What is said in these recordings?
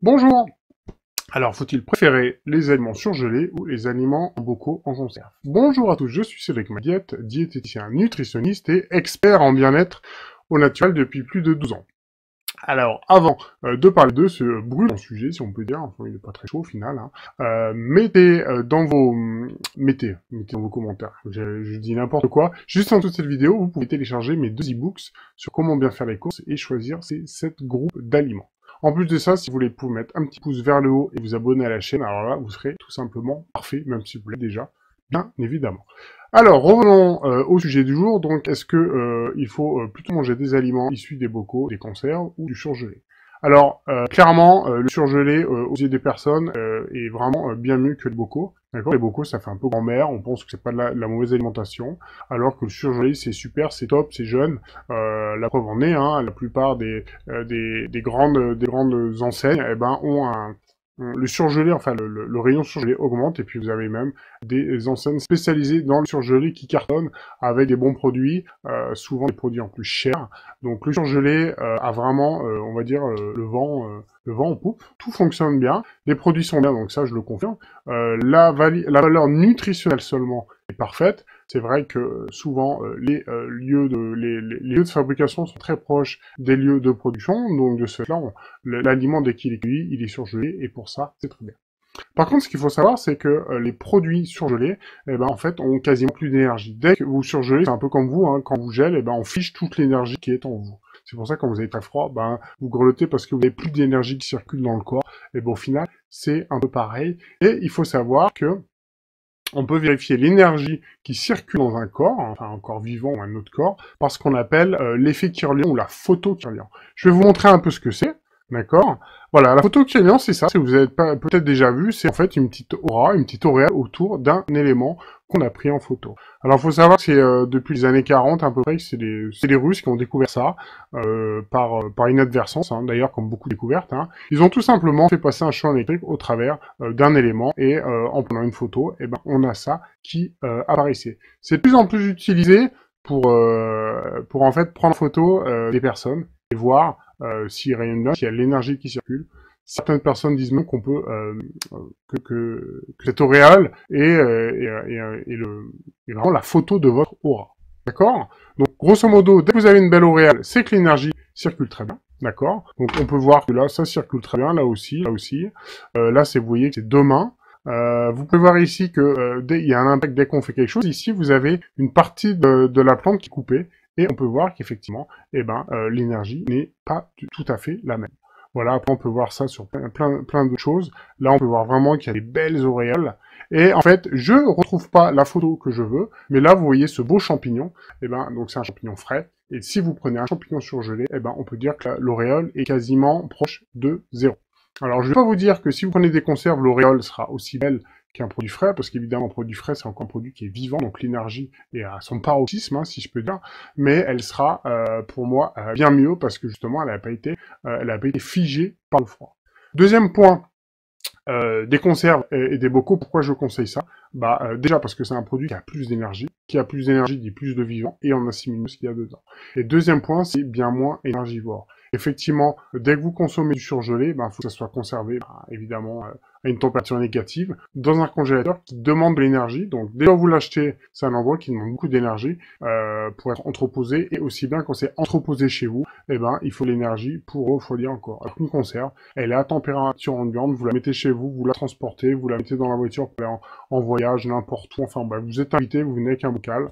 Bonjour! Alors, faut-il préférer les aliments surgelés ou les aliments en bocaux en conserve? Bonjour à tous, je suis Cédric Madiette, diététicien, nutritionniste et expert en bien-être au naturel depuis plus de 12 ans. Alors, avant de parler de ce brûlant sujet, si on peut dire, enfin il n'est pas très chaud au final, hein, mettez dans vos commentaires, je dis n'importe quoi, juste en dessous de cette vidéo, vous pouvez télécharger mes 2 e-books sur comment bien faire les courses et choisir ces 7 groupes d'aliments. En plus de ça, si vous voulez, vous pouvez mettre un petit pouce vers le haut et vous abonner à la chaîne, alors là, vous serez tout simplement parfait, même si vous l'êtes déjà, bien évidemment. Alors, revenons au sujet du jour. Donc, est-ce que il faut plutôt manger des aliments issus des bocaux, des conserves ou du surgelé? Alors, clairement, le surgelé aux yeux des personnes est vraiment bien mieux que le bocaux. D'accord? Les bocaux, ça fait un peu grand-mère. On pense que c'est pas de la mauvaise alimentation, alors que le surgelé, c'est super, c'est top, c'est jeune. La preuve en est, hein, la plupart des grandes enseignes, eh ben, ont le surgelé, enfin le rayon surgelé augmente, et puis vous avez même des enseignes spécialisées dans le surgelé qui cartonnent avec des bons produits, souvent des produits en plus chers. Donc le surgelé a vraiment, on va dire, le vent en poupe. Tout fonctionne bien, les produits sont bien, donc ça je le confirme. La valeur nutritionnelle seulement est parfaite. C'est vrai que souvent les lieux de fabrication sont très proches des lieux de production, donc de ce fait-là, l'aliment dès qu'il est cueilli, il est surgelé, et pour ça, c'est très bien. Par contre, ce qu'il faut savoir, c'est que les produits surgelés, eh ben, en fait, ont quasiment plus d'énergie. Dès que vous surgelez, c'est un peu comme vous, hein, quand vous gèle, eh ben, on fiche toute l'énergie qui est en vous. C'est pour ça que quand vous avez très froid, ben, vous grelottez parce que vous n'avez plus d'énergie qui circule dans le corps. Et ben, au final, c'est un peu pareil. Et il faut savoir que on peut vérifier l'énergie qui circule dans un corps, enfin un corps vivant ou un autre corps, par ce qu'on appelle l'effet Kirlian ou la photo Kirlian. Je vais vous montrer un peu ce que c'est, d'accord? Voilà, la photo Kirlian, c'est ça, si vous avez peut-être déjà vu, c'est en fait une petite aura, une petite auréole autour d'un élément qu'on a pris en photo. Alors, il faut savoir que c'est depuis les années 40 à peu près que c'est les Russes qui ont découvert ça par inadvertance, hein, d'ailleurs comme beaucoup de découvertes. Hein. Ils ont tout simplement fait passer un champ électrique au travers d'un élément et en prenant une photo, eh ben on a ça qui apparaissait. C'est de plus en plus utilisé pour en fait prendre photo des personnes et voir s'il rayonne bien, s'il y a l'énergie qui circule. Certaines personnes disent même qu'on peut que cette auréole est vraiment la photo de votre aura. D'accord? Donc, grosso modo, dès que vous avez une belle auréole, c'est que l'énergie circule très bien. D'accord? Donc, on peut voir que là, ça circule très bien, là aussi, là aussi. Là, vous voyez que c'est deux mains. Vous pouvez voir ici que il y a un impact dès qu'on fait quelque chose. Ici, vous avez une partie de la plante qui est coupée. Et on peut voir qu'effectivement, eh ben, l'énergie n'est pas tout à fait la même. Voilà, après on peut voir ça sur plein d'autres choses. Là, on peut voir vraiment qu'il y a des belles auréoles. Et en fait, je retrouve pas la photo que je veux, mais là, vous voyez ce beau champignon. Eh ben, donc c'est un champignon frais. Et si vous prenez un champignon surgelé, eh ben, on peut dire que l'auréole est quasiment proche de 0. Alors, je vais pas vous dire que si vous prenez des conserves, l'auréole sera aussi belle qu'un produit frais, parce qu'évidemment, un produit frais, c'est encore un produit qui est vivant, donc l'énergie est à son paroxysme, hein, si je peux dire, mais elle sera, pour moi, bien mieux, parce que justement, elle n'a pas été figée par le froid. Deuxième point, des conserves et des bocaux, pourquoi je conseille ça? Déjà parce que c'est un produit qui a plus d'énergie, dit plus de vivant, et on assimile mieux ce qu'il y a dedans. Et deuxième point, c'est bien moins énergivore. Effectivement, dès que vous consommez du surgelé, il faut que ça soit conservé, évidemment, à une température négative, dans un congélateur qui demande de l'énergie. Donc, dès que vous l'achetez, c'est un endroit qui demande beaucoup d'énergie pour être entreposé, et aussi bien quand c'est entreposé chez vous, il faut l'énergie pour refroidir encore. Alors qu'une conserve, elle est à température ambiante, vous la mettez chez vous, vous la transportez, vous la mettez dans la voiture pour aller en voyage, n'importe où, enfin vous êtes invité, vous venez avec un bocal.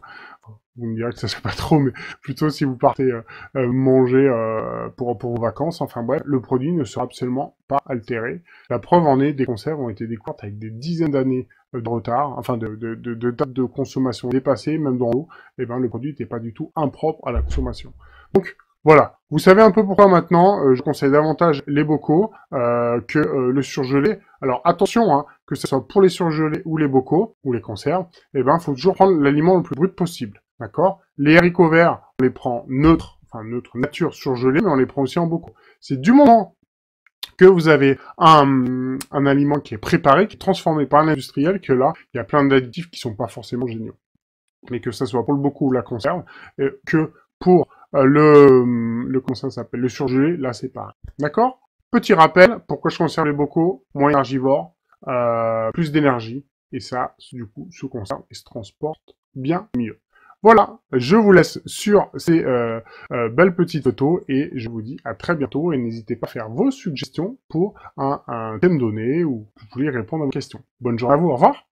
Vous me direz que ça c'est pas trop, mais plutôt si vous partez manger pour vos vacances, enfin bref, le produit ne sera absolument pas altéré. La preuve en est, des conserves ont été découvertes avec des dizaines d'années de retard, enfin de date de consommation dépassée, même dans l'eau, et le produit n'était pas du tout impropre à la consommation. Donc voilà, vous savez un peu pourquoi maintenant je conseille davantage les bocaux que le surgelé. Alors attention, hein, que ce soit pour les surgelés ou les bocaux, ou les conserves, faut toujours prendre l'aliment le plus brut possible. D'accord? Les haricots verts, on les prend neutres, enfin neutre nature surgelés, mais on les prend aussi en bocaux. C'est du moment que vous avez un aliment qui est préparé, qui est transformé par un industriel, que là, il y a plein d'additifs qui sont pas forcément géniaux. Mais que ça soit pour le bocaux ou la conserve, que pour comment ça s'appelle, le surgelé, là c'est pareil. D'accord? Petit rappel, pourquoi je conserve les bocaux, moins énergivores, plus d'énergie, et ça, du coup, se conserve et se transporte bien mieux. Voilà, je vous laisse sur ces belles petites photos et je vous dis à très bientôt et n'hésitez pas à faire vos suggestions pour un thème donné ou vous voulez répondre à vos questions. Bonne journée à vous, au revoir.